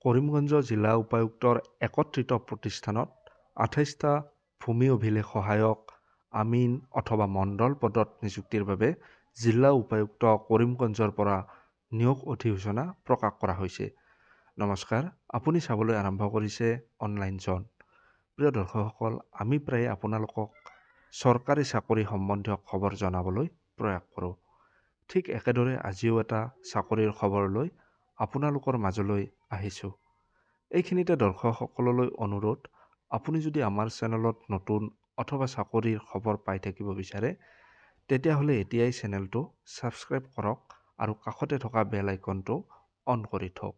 কৰিমগঞ্জ জিলা উপায়ুক্তৰ একত্ৰিত প্ৰতিষ্ঠানত ২৮টা ভূমি অভিলেখ সহায়ক আমিন অথবা মণ্ডল পদত নিযুক্তিৰ বাবে জিলা উপায়ুক্ত কৰিমগঞ্জৰ পৰা নিয়োগ অধিসূচনা প্ৰকাশ কৰা হৈছে। নমস্কাৰ, আপুনি চাবলৈ আৰম্ভ কৰিছে অনলাইন জন। প্ৰিয় দৰ্শকসকল, আমি প্ৰায়ে আপোনালোকক চৰকাৰী চাকৰি সম্বন্ধীয় খবৰ জনাবলৈ প্ৰয়াস কৰোঁ। ঠিক একেদৰে আজিও এটা চাকৰিৰ খবৰ লৈ আপোনালোকৰ মাজলৈ আহিছোঁ। এইখিনিতে দৰ্শকসকললৈ অনুৰোধ, আপুনি যদি আমাৰ চেনেলত নতুন অথবা চাকৰিৰ খবৰ পাই থাকিব বিচাৰে, তেতিয়াহ'লে এতিয়াই চেনেলটো ছাবস্ক্ৰাইব কৰক আৰু কাষতে থকা বেল আইকনটো অন কৰি থওক।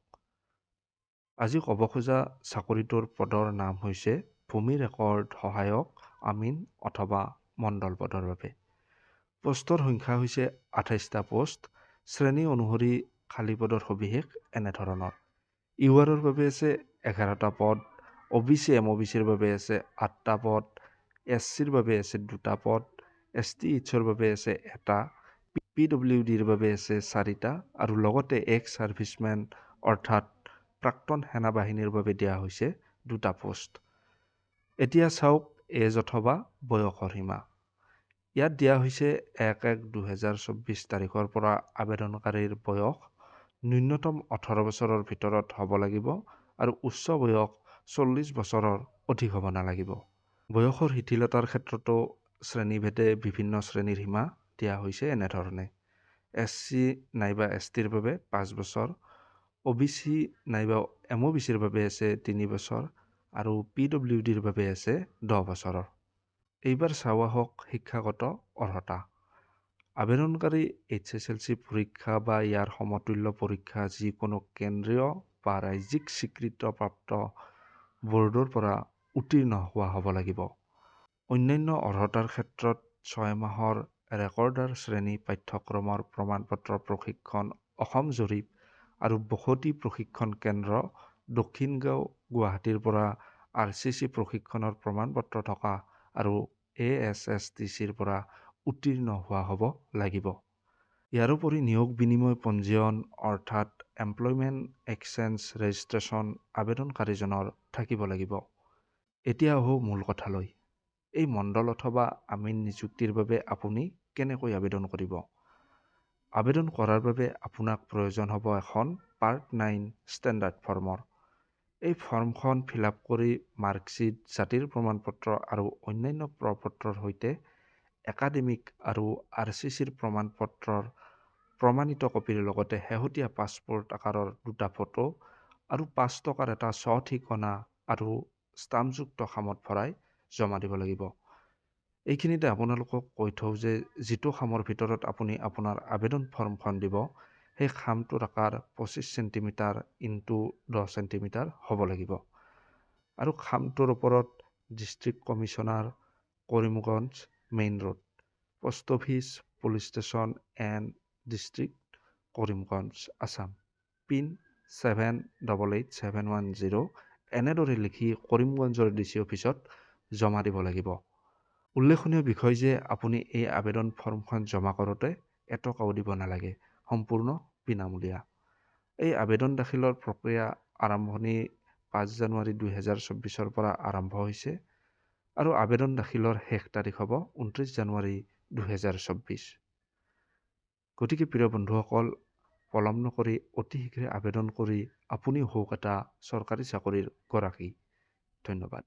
আজি ক'ব খোজা চাকৰিটোৰ পদৰ নাম হৈছে ভূমি ৰেকৰ্ড সহায়ক আমিন অথবা মণ্ডল পদৰ বাবে। পোষ্টৰ সংখ্যা হৈছে ২৮টা পোষ্ট। শ্ৰেণী অনুসৰি খালী পদৰ সবিশেষ এনেধৰণৰ: ইউআৰৰ বাবে আছে 11টা পদ, OBC MOBCৰ বাবে আছে 8টা পদ, SCৰ বাবে আছে 2টা পদ, STHৰ বাবে আছে 1টা, PWDৰ বাবে আছে 4টা আৰু লগতে এক্স ছাৰ্ভিচমেন অৰ্থাৎ প্ৰাক্তন সেনা বাহিনীৰ বাবে দিয়া হৈছে 2টা পোষ্ট। এতিয়া চাওক এজ অথবা বয়সৰ সীমা। ইয়াত দিয়া হৈছে 1/1/2024 তাৰিখৰ পৰা আবেদনকাৰীৰ বয়স ন্যূনতম 18 বছৰৰ ভিতৰত হ'ব লাগিব আৰু উচ্চ বয়স 40 বছৰৰ অধিক হ'ব নালাগিব। বয়সৰ শিথিলতাৰ ক্ষেত্ৰতো শ্ৰেণীভেদে বিভিন্ন শ্ৰেণীৰ সীমা দিয়া হৈছে এনেধৰণে: SC নাইবা STৰ বাবে 5 বছৰ, OBC নাইবা MOBCৰ বাবে আছে 3 বছৰ আৰু PWDৰ বাবে আছে 10 বছৰৰ। এইবাৰ চাওঁ আহক শিক্ষাগত অৰ্হতা। আবেদনকাৰী HSLC পৰীক্ষা বা ইয়াৰ সমতুল্য পৰীক্ষা যিকোনো কেন্দ্ৰীয় বা ৰাজ্যিক স্বীকৃতিপ্ৰাপ্ত বৰ্ডৰ পৰা উত্তীৰ্ণ হোৱা হ'ব লাগিব। অন্যান্য অৰ্হতাৰ ক্ষেত্ৰত 6 মাহৰ ৰেকৰ্ডাৰ শ্ৰেণী পাঠ্যক্ৰমৰ প্ৰমাণপত্ৰ প্ৰশিক্ষণ অসম জৰীপ আৰু বসতি প্ৰশিক্ষণ কেন্দ্ৰ দক্ষিণগাঁও গুৱাহাটীৰ পৰা RCC প্ৰশিক্ষণৰ প্ৰমাণপত্ৰ থকা আৰু ASSTCৰ পৰা উত্তীৰ্ণ হোৱা হ'ব লাগিব। ইয়াৰোপৰি নিয়োগ বিনিময় পঞ্জীয়ন অৰ্থাৎ এমপ্লয়মেণ্ট এক্সচেঞ্জ ৰেজিষ্ট্ৰেশ্যন আবেদনকাৰীজনৰ থাকিব লাগিব। এতিয়া আহোঁ মূল কথালৈ। এই মণ্ডল অথবা আমিন নিযুক্তিৰ বাবে আপুনি কেনেকৈ আবেদন কৰিব? আবেদন কৰাৰ বাবে আপোনাক প্ৰয়োজন হ'ব এখন Part 9 ষ্টেণ্ডাৰ্ড ফৰ্মৰ। এই ফৰ্মখন ফিল-আপ কৰি মাৰ্কশ্বিট, জাতিৰ প্ৰমাণপত্ৰ আৰু অন্যান্য প্ৰপত্ৰৰ সৈতে একাডেমিক আৰু RCCৰ প্ৰমাণপত্ৰৰ প্ৰমাণিত কপিৰ লগতে শেহতীয়া পাছপোৰ্ট আকাৰৰ 2টা ফটো আৰু 5 টকাৰ এটা স্ব-ঠিকনা আৰু ষ্টাম্পযুক্ত খামত ভৰাই জমা দিব লাগিব। এইখিনিতে আপোনালোকক কৈ থওঁ যে যিটো খামৰ ভিতৰত আপুনি আপোনাৰ আবেদন ফৰ্মখন দিব, সেই খামটোৰ আকাৰ 25 চেণ্টিমিটাৰ × 10 চেণ্টিমিটাৰ হ'ব লাগিব আৰু খামটোৰ ওপৰত district commissioner, Karimganj main road, post office, police station and district, Karimganj, Assam, pin 788710 এনেদৰে লিখি কৰিমগঞ্জৰ DC অফিচত জমা দিব লাগিব। উল্লেখনীয় বিষয় যে আপুনি এই আবেদন ফৰ্মখন জমা কৰোঁতে এটকাও দিব নালাগে, সম্পূৰ্ণ বিনামূলীয়া। এই আবেদন দাখিলৰ প্ৰক্ৰিয়া আৰম্ভণি 5 জানুৱাৰী 2024 পৰা আৰম্ভ হৈছে আৰু আবেদন দাখিলৰ শেষ তাৰিখ হ'ব 29 জানুৱাৰী 2024। গতিকে প্ৰিয় বন্ধুসকল, পলম নকৰি অতি শীঘ্ৰে আবেদন কৰি আপুনিও হওক এটা চৰকাৰী চাকৰিৰ গৰাকী। ধন্যবাদ।